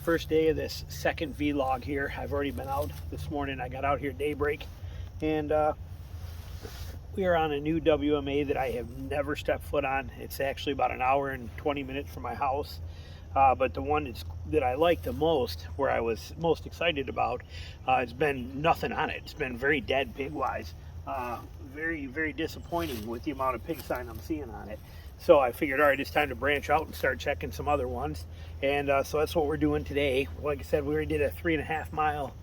First day of this second vlog here. I've already been out this morning. I got out here daybreak, and we are on a new WMA that I have never stepped foot on. It's actually about an hour and 20 minutes from my house. But the one that I like the most, where I was most excited about, it's been nothing on it. It's been very dead pig-wise. Very, very disappointing with the amount of pig sign I'm seeing on it. So I figured, all right, it's time to branch out and start checking some other ones. And so that's what we're doing today. Like I said, we already did a 3.5 mile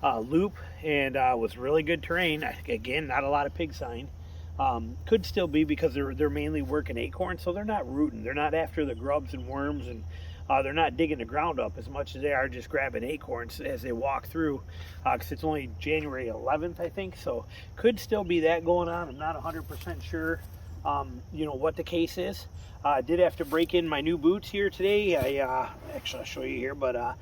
loop, and was really good terrain. Again, not a lot of pig sign. Could still be because they're mainly working acorns, so they're not rooting. They're not after the grubs and worms, and they're not digging the ground up as much as they are just grabbing acorns as they walk through, because it's only January 11th, I think, so could still be that going on. I'm not 100% sure, you know, what the case is. I did have to break in my new boots here today. Actually, I'll show you here, but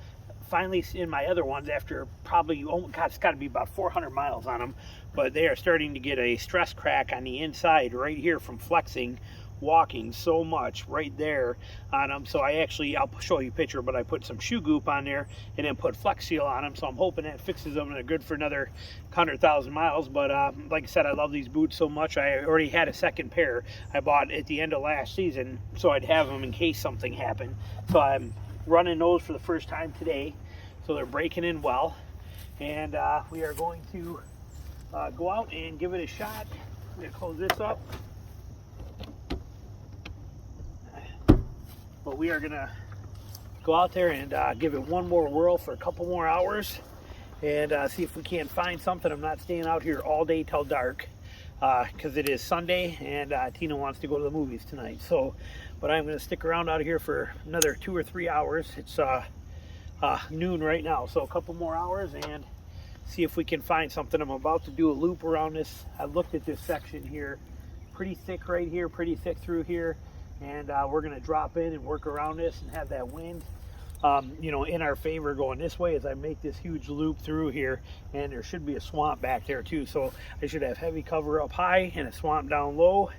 finally in my other ones, after probably, oh God, it's got to be about 400 miles on them, but they are starting to get a stress crack on the inside right here from flexing, walking so much right there on them. So I'll show you a picture, but I put some shoe goop on there and then put Flex Seal on them, so I'm hoping that fixes them and they're good for another 100,000 miles. But like I said, I love these boots so much. I already had a second pair I bought at the end of last season, so I'd have them in case something happened. So I'm running those for the first time today, so they're breaking in well, and we are going to go out and give it a shot. I'm going to close this up, but we are going to go out there and give it one more whirl for a couple more hours and see if we can't find something. I'm not staying out here all day till dark because it is Sunday, and Tina wants to go to the movies tonight. So, but I'm going to stick around out here for another 2 or 3 hours. It's noon right now, so a couple more hours and see if we can find something. I'm about to do a loop around this. I looked at this section here, pretty thick right here, pretty thick through here, and we're going to drop in and work around this and have that wind, you know, in our favor going this way as I make this huge loop through here. And there should be a swamp back there too, so I should have heavy cover up high and a swamp down low,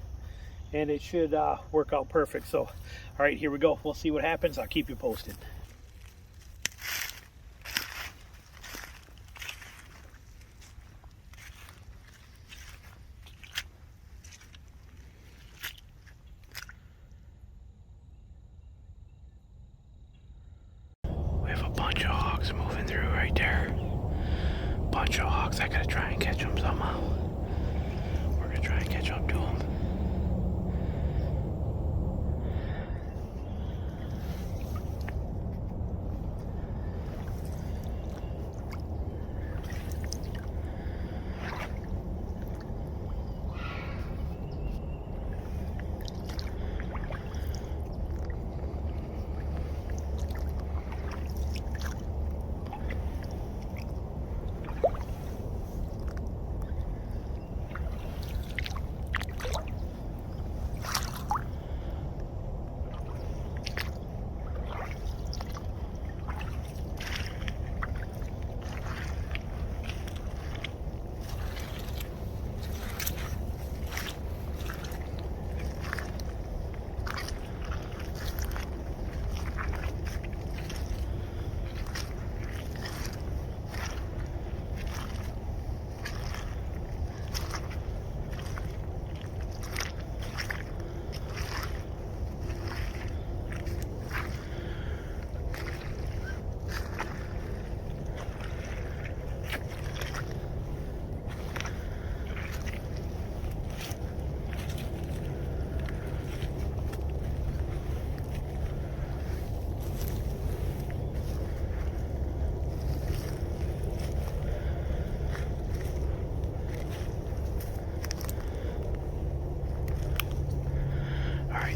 and it should work out perfect. So all right, here we go. We'll see what happens. I'll keep you posted. We have a bunch of hogs moving through right there. Bunch of hogs. I gotta try and catch them somehow. We're gonna try and catch up to them.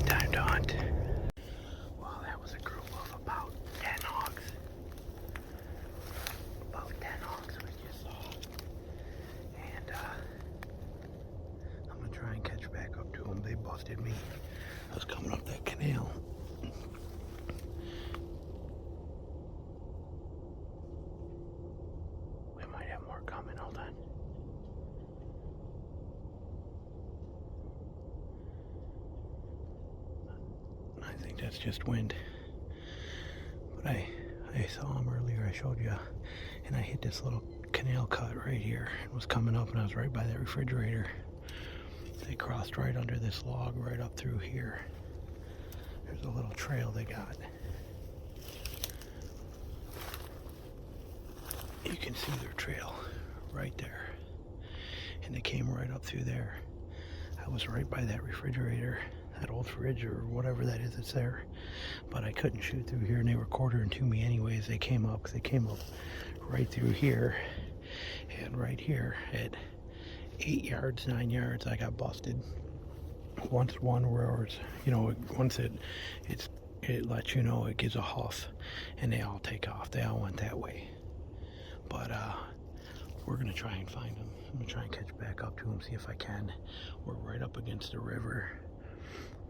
Time to hunt. Well, that was a group of about 10 hogs. About 10 hogs we just saw. And I'm gonna try and catch back up to them. They busted me. I was coming up that canal. We might have more coming. Hold on. I think that's just wind, but I I saw them earlier, I showed you, and I hit this little canal cut right here. It was coming up and I was right by that refrigerator. They crossed right under this log right up through here. There's a little trail they got. You can see their trail right there. And they came right up through there. I was right by that refrigerator, that old fridge or whatever that is that's there. But I couldn't shoot through here and they were quartering to me anyways. They came up right through here. And right here at 8 yards, 9 yards, I got busted. Once one roars, you know, once it lets you know, it gives a huff and they all take off. They all went that way. But we're gonna try and find them. I'm gonna try and catch back up to them, see if I can. We're right up against the river.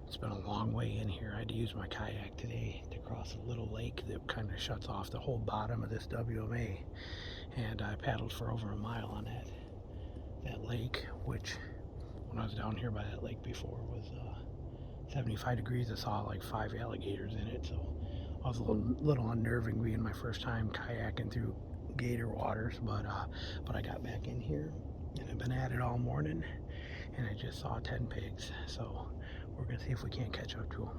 It's been a long way in here. I had to use my kayak today to cross a little lake that kind of shuts off the whole bottom of this WMA. And I paddled for over a mile on that lake, which when I was down here by that lake before was 75 degrees. I saw like 5 alligators in it, so I was a little unnerving being my first time kayaking through gator waters, but I got back in here and I've been at it all morning and I just saw 10 pigs, so we're gonna see if we can't catch up to them.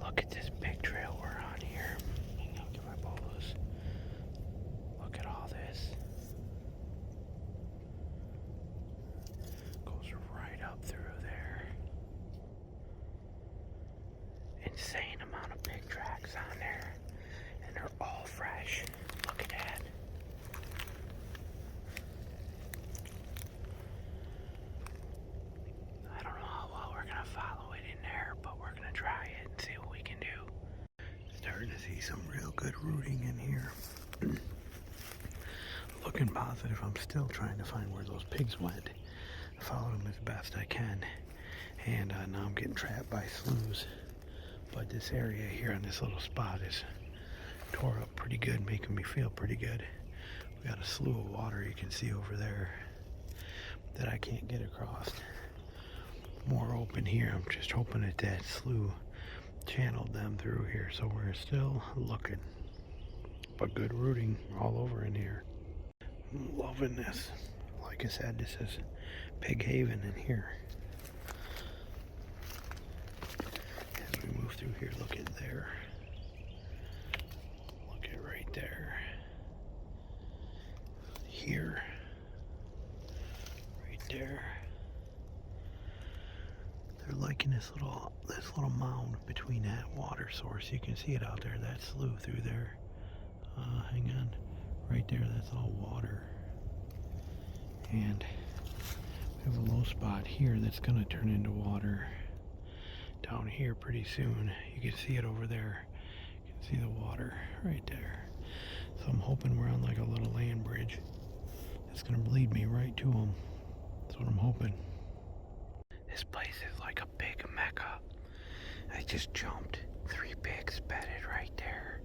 Look at this big trail we're on here. Hang on, get my bow loose. Look at all this. Goes right up through there. Insane amount of pig tracks on there, and they're all fresh. Look at that. I don't know how well we're gonna follow it in there, but we're gonna try it and see what we can do. Starting to see some real good rooting in here. Looking positive. I'm still trying to find where those pigs went. I followed them as best I can, and now I'm getting trapped by sloughs. But this area here on this little spot is tore up pretty good, making me feel pretty good. We got a slough of water you can see over there that I can't get across. More open here. I'm just hoping that slough channeled them through here, so we're still looking. But good rooting all over in here. I'm loving this. Like I said, this is Pig Haven in here. As we move through here, look at there. Look at right there. Here. Right there. They're liking this little mound between that water source. You can see it out there, that slough through there. Hang on. Right there, that's all water. And we have a low spot here that's going to turn into water down here pretty soon. You can see it over there. You can see the water right there. So I'm hoping we're on like a little land bridge. It's going to lead me right to them. That's what I'm hoping. This place is like a big mecca. I just jumped 3 pigs bedded right there.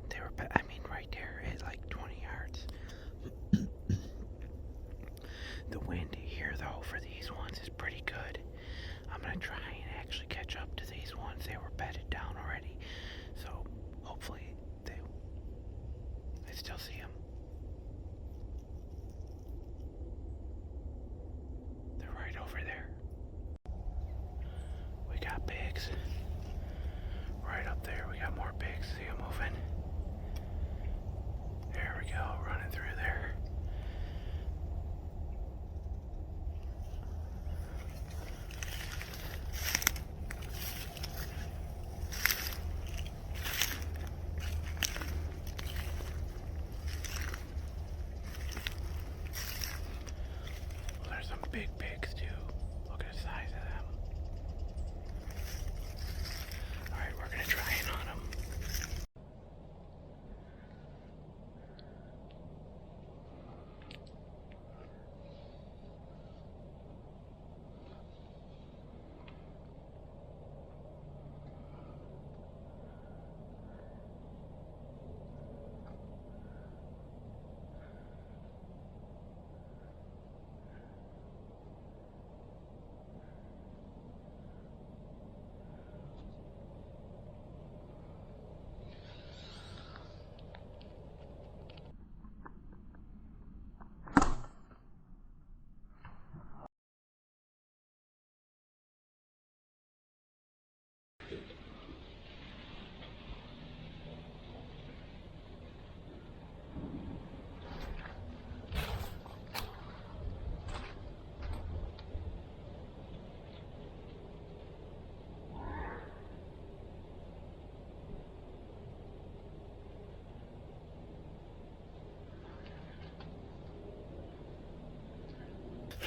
They were, right there at like 20 yards. The wind here though for these ones is pretty good. I'm gonna try and actually catch up to these ones. They were bedded down already, so hopefully I still see them. They're right over there. We got pigs right up there. We got more pigs. See them moving. There we go, running through there.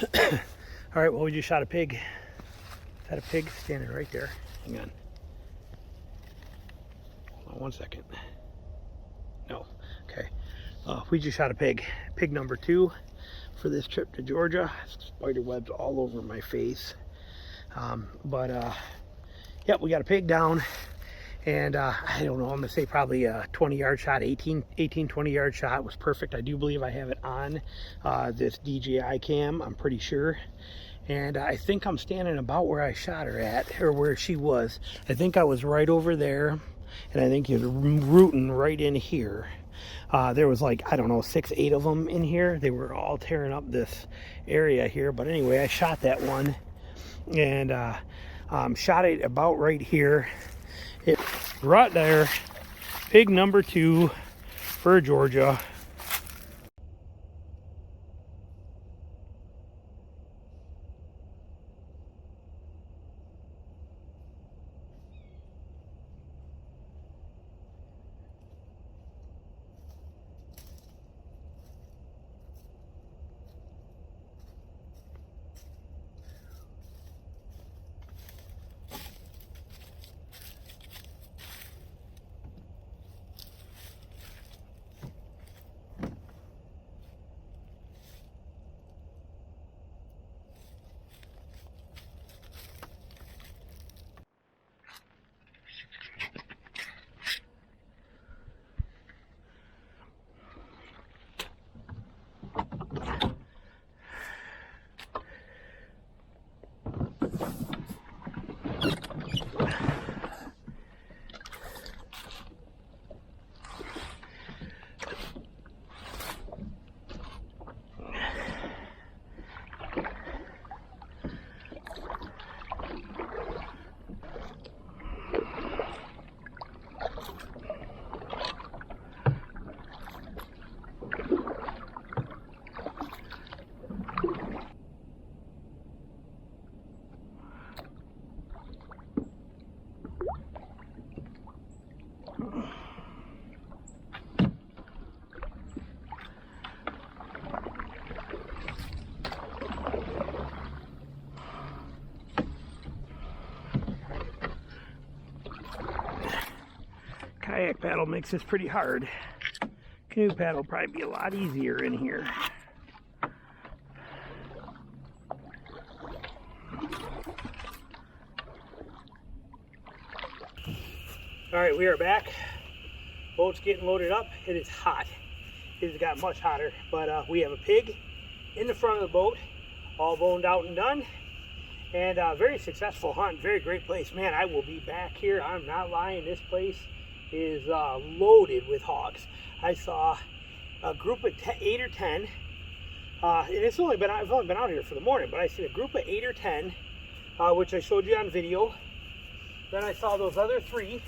All right, well, we just shot a pig. Is that a pig standing right there? Hang on. Hold on 1 second. No, okay. We just shot a pig. Pig number 2 for this trip to Georgia. Spider webs all over my face. Yeah, we got a pig down. And I don't know, I'm gonna say probably a 20-yard shot, 20-yard shot. It was perfect. I do believe I have it on this DJI cam, I'm pretty sure. And I think I'm standing about where I shot her at, or where she was. I think I was right over there, and I think you're rooting right in here. There was like, I don't know, 6, 8 of them in here. They were all tearing up this area here. But anyway, I shot that one, and shot it about right here. It right there, pig number 2 for Georgia. Kayak paddle makes this pretty hard. Canoe paddle probably be a lot easier in here. All right, we are back. Boat's getting loaded up. It is hot. It has got much hotter, but we have a pig in the front of the boat, all boned out and done. And very successful hunt, very great place. Man, I will be back here. I'm not lying. This place is loaded with hogs. I saw a group of 8 or 10, and I've only been out here for the morning, but I see a group of 8 or 10, which I showed you on video. Then I saw those other 3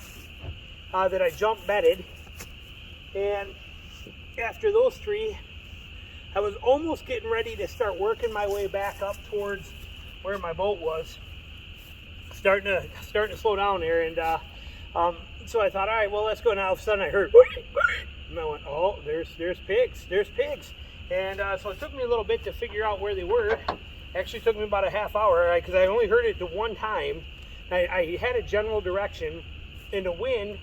that I jump bedded, and after those 3, I was almost getting ready to start working my way back up towards where my boat was, starting to slow down there, and so I thought, all right, well, let's go. Now all of a sudden I heard, and I went, oh, there's pigs, and so it took me a little bit to figure out where they were. Actually took me about a half hour, because I only heard it the one time. I had a general direction, and the wind,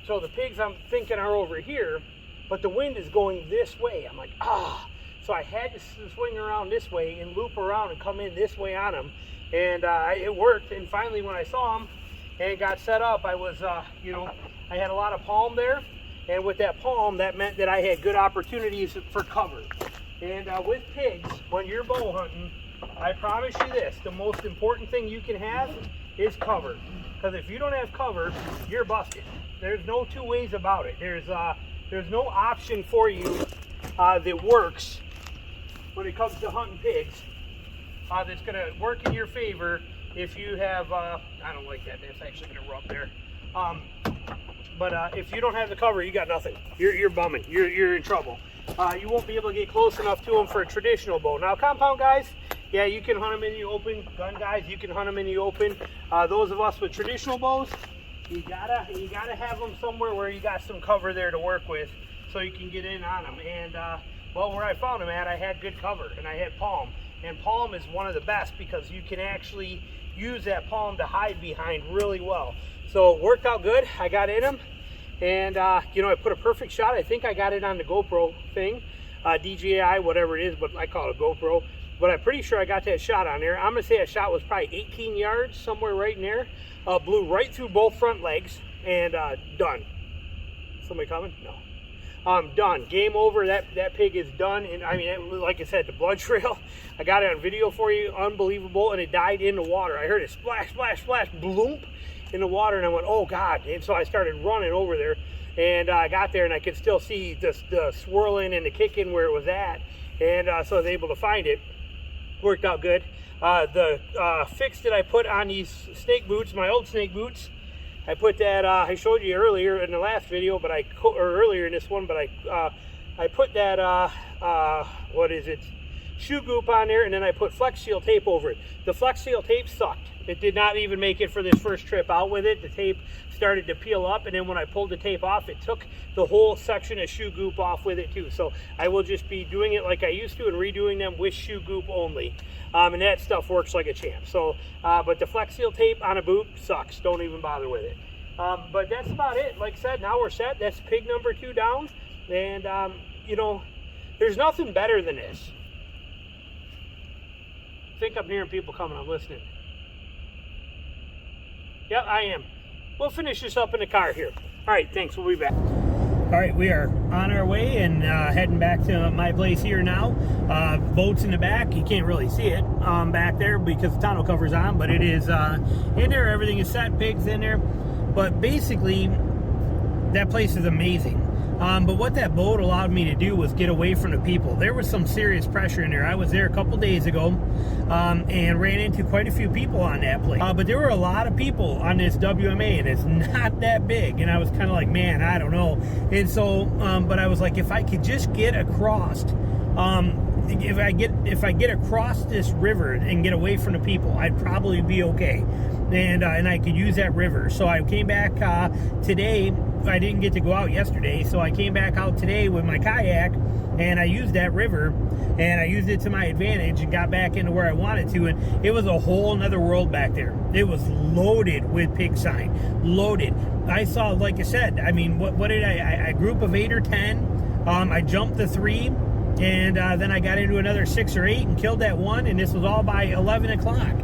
so the pigs I'm thinking are over here, but the wind is going this way. I'm like, so I had to swing around this way and loop around and come in this way on them, and it worked. And finally, when I saw them and got set up, I was, you know, I had a lot of palm there, and with that palm, that meant that I had good opportunities for cover. And with pigs, when you're bow hunting, I promise you this, the most important thing you can have is cover. Because if you don't have cover, you're busted. There's no 2 ways about it. There's no option for you that works when it comes to hunting pigs that's going to work in your favor if you have, I don't like that, that's actually going to rub there. But if you don't have the cover, you got nothing. You're bumming, you're in trouble. You won't be able to get close enough to them for a traditional bow. Now compound guys, yeah, you can hunt them in the open. Gun guys, you can hunt them in the open. Those of us with traditional bows, you gotta have them somewhere where you got some cover there to work with, so you can get in on them. And well, where I found them at, I had good cover and I had palm. And palm is one of the best because you can actually use that palm to hide behind really well. So it worked out good. I got in them, and you know, I put a perfect shot. I think I got it on the GoPro thing, DJI, whatever it is, but I call it a GoPro. But I'm pretty sure I got that shot on there. I'm gonna say that shot was probably 18 yards, somewhere right in there. Blew right through both front legs, and done. Somebody coming? No. Done. Game over. That pig is done. And I mean, like I said, the blood trail, I got it on video for you. Unbelievable. And it died in the water. I heard it splash, splash, splash, bloop in the water, and I went, oh God. And so I started running over there, and I got there, and I could still see the swirling and the kicking where it was at. And so I was able to find it. Worked out good. The fix that I put on these snake boots, my old snake boots, I put that, I showed you earlier in the last video, but or earlier in this one, but I put that, what is it, shoe goop on there, and then I put Flex Seal tape over it. The Flex Seal tape sucked. It did not even make it for this first trip out with it. The tape started to peel up, and then when I pulled the tape off, it took the whole section of shoe goop off with it too. So I will just be doing it like I used to and redoing them with shoe goop only. And that stuff works like a champ. So, but the Flex Seal tape on a boot sucks. Don't even bother with it. But that's about it. Like I said, now we're set. That's pig number 2 down. And, you know, there's nothing better than this. I think I'm hearing people coming. I'm listening. Yep, I am. We'll finish this up in the car here. All right, thanks. We'll be back. All right, we are on our way and heading back to my place here now. Boat's in the back. You can't really see it back there because the tonneau cover's on, but it is in there. Everything is set. Pigs in there. But basically, that place is amazing. But what that boat allowed me to do was get away from the people. There was some serious pressure in there. I was there a couple days ago and ran into quite a few people on that place. But there were a lot of people on this WMA, and it's not that big. And I was kind of like, man, I don't know. And so, but I was like, if I could just get across, if I get across this river and get away from the people, I'd probably be okay. And I could use that river. So I came back today. I didn't get to go out yesterday, so I came back out today with my kayak, and I used that river, and I used it to my advantage and got back into where I wanted to, and it was a whole nother world back there. It was loaded with pig sign, loaded. I saw, like I said, I mean, what did I group of 8 or 10. I jumped the 3, and then I got into another 6 or 8 and killed that one, and this was all by 11 o'clock.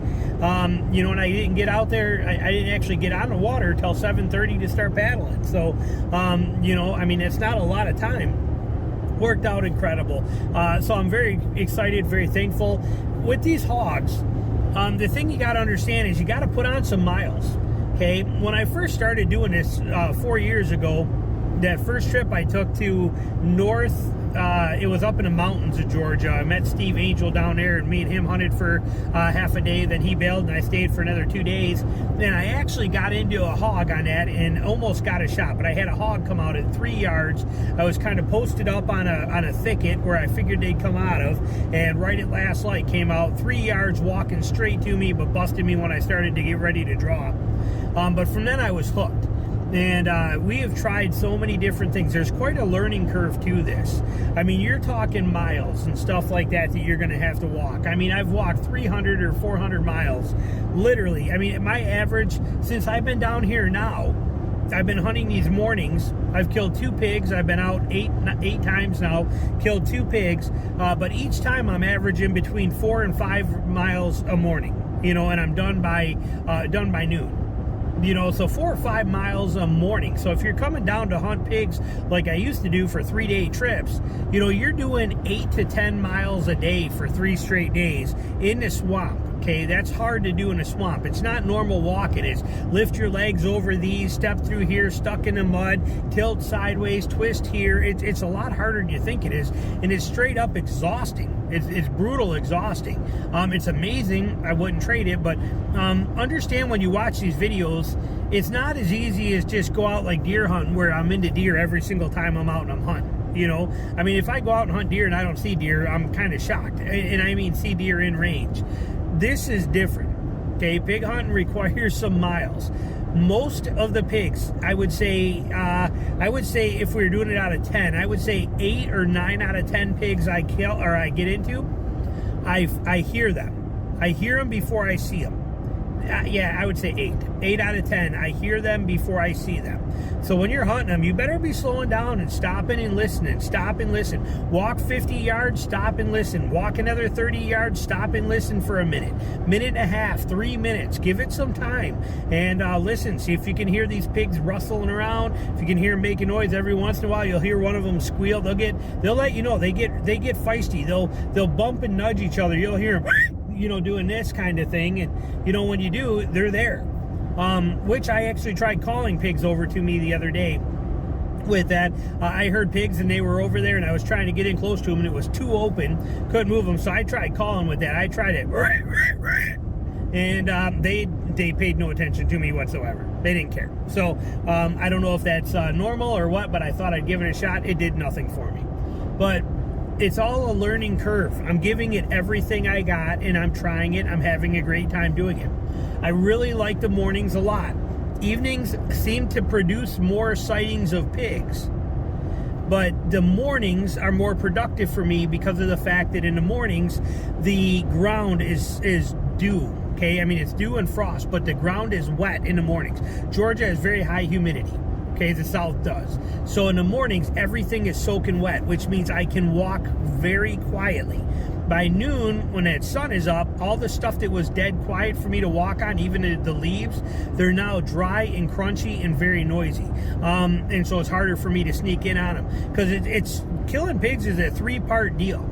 You know, and I didn't get out there, I didn't actually get on the water until 7:30 to start paddling. So, you know, I mean, it's not a lot of time. Worked out incredible. So I'm very excited, very thankful. With these hogs, the thing you got to understand is you got to put on some miles. Okay, when I first started doing this 4 years ago, that first trip I took to north, it was up in the mountains of Georgia. I met Steve Angel down there, and me and him hunted for half a day. Then he bailed, and I stayed for another 2 days. Then I actually got into a hog on that and almost got a shot, but I had a hog come out at 3 yards. I was kind of posted up on a thicket where I figured they'd come out of, and right at last light came out 3 yards walking straight to me, but busted me when I started to get ready to draw. But from then I was hooked. And we have tried so many different things. There's quite a learning curve to this. I mean, you're talking miles and stuff like that you're going to have to walk. I mean, I've walked 300 or 400 miles, literally. I mean, my average, since I've been down here now, I've been hunting these mornings. I've killed 2 pigs. I've been out eight times now, killed 2 pigs. But each time I'm averaging between 4 and 5 miles a morning, you know, and I'm done by noon. You know, so 4 or 5 miles a morning. So if you're coming down to hunt pigs like I used to do for 3-day trips, you know, you're doing 8 to 10 miles a day for 3 straight days in the swamp. Okay, that's hard to do in a swamp. It's not normal walking. It's lift your legs over these, step through here, stuck in the mud, tilt sideways, twist here. It's a lot harder than you think it is, and it's straight up exhausting. It's brutal exhausting. It's amazing. I wouldn't trade it, but understand when you watch these videos, it's not as easy as just go out like deer hunting, where I'm into deer every single time I'm out and I'm hunting. You know, I mean, if I go out and hunt deer and I don't see deer, I'm kind of shocked. And I mean see deer in range. This is different. Okay, pig hunting requires some miles. Most of the pigs, I would say if we were doing it out of 10, I would say 8 or 9 out of 10 pigs I kill or I get into I hear them. I hear them before I see them. Yeah, I would say 8. 8 out of 10. I hear them before I see them. So when you're hunting them, you better be slowing down and stopping and listening. Stop and listen. Walk 50 yards, stop and listen. Walk another 30 yards, stop and listen for a minute. Minute and a half, 3 minutes. Give it some time and listen. See if you can hear these pigs rustling around. If you can hear them making noise every once in a while, you'll hear one of them squeal. They'll let you know. They get feisty. They'll bump and nudge each other. You'll hear them, you know, doing this kind of thing, and you know, when you do, they're there. Which I actually tried calling pigs over to me the other day with that. I heard pigs and they were over there, and I was trying to get in close to them, and it was too open, couldn't move them, so I tried calling with that. I tried it, and they paid no attention to me whatsoever. They didn't care. So I don't know if that's normal or what, but I thought I'd give it a shot. It did nothing for me. But it's all a learning curve. I'm giving it everything I got, and I'm trying it. I'm having a great time doing it. I really like the mornings a lot. Evenings seem to produce more sightings of pigs, but the mornings are more productive for me because of the fact that in the mornings, the ground is dew. Okay, I mean, it's dew and frost, but the ground is wet in the mornings. Georgia has very high humidity. Okay, the South does. So in the mornings, everything is soaking wet, which means I can walk very quietly. By noon, when that sun is up, all the stuff that was dead quiet for me to walk on, even the leaves, they're now dry and crunchy and very noisy. And so it's harder for me to sneak in on them. Because it's killing pigs is a 3-part deal.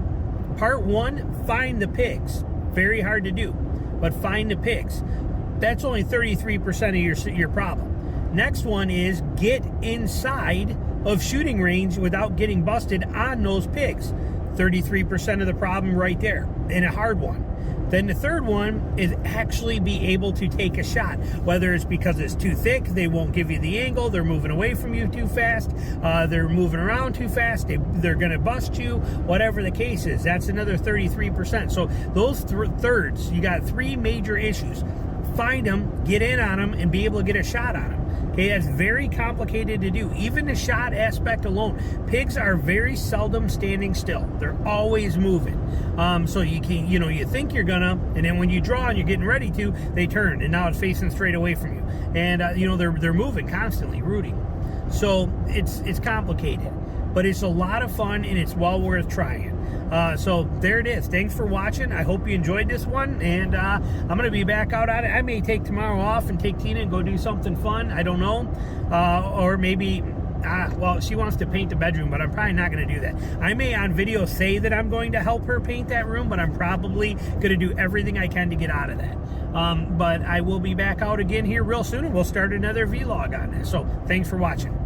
Part 1, find the pigs. Very hard to do, but find the pigs. That's only 33% of your problem. Next one is get inside of shooting range without getting busted on those pigs. 33% of the problem right there, and a hard one. Then the third one is actually be able to take a shot, whether it's because it's too thick, they won't give you the angle, they're moving away from you too fast, they're moving around too fast, they're going to bust you, whatever the case is. That's another 33%. So those thirds, you got 3 major issues. Find them, get in on them, and be able to get a shot on them. Okay, that's very complicated to do. Even the shot aspect alone. Pigs are very seldom standing still. They're always moving. So you can, you think you're gonna, and then when you draw and you're getting ready to, they turn, and now it's facing straight away from you. And they're moving constantly, rooting. So it's complicated, but it's a lot of fun, and it's well worth trying. So there it is. Thanks for watching. I hope you enjoyed this one, and I'm going to be back out on it. I may take tomorrow off and take Tina and go do something fun. I don't know. Or maybe, well, she wants to paint the bedroom, but I'm probably not going to do that. I may on video say that I'm going to help her paint that room, but I'm probably going to do everything I can to get out of that. But I will be back out again here real soon, and we'll start another vlog on this. So thanks for watching.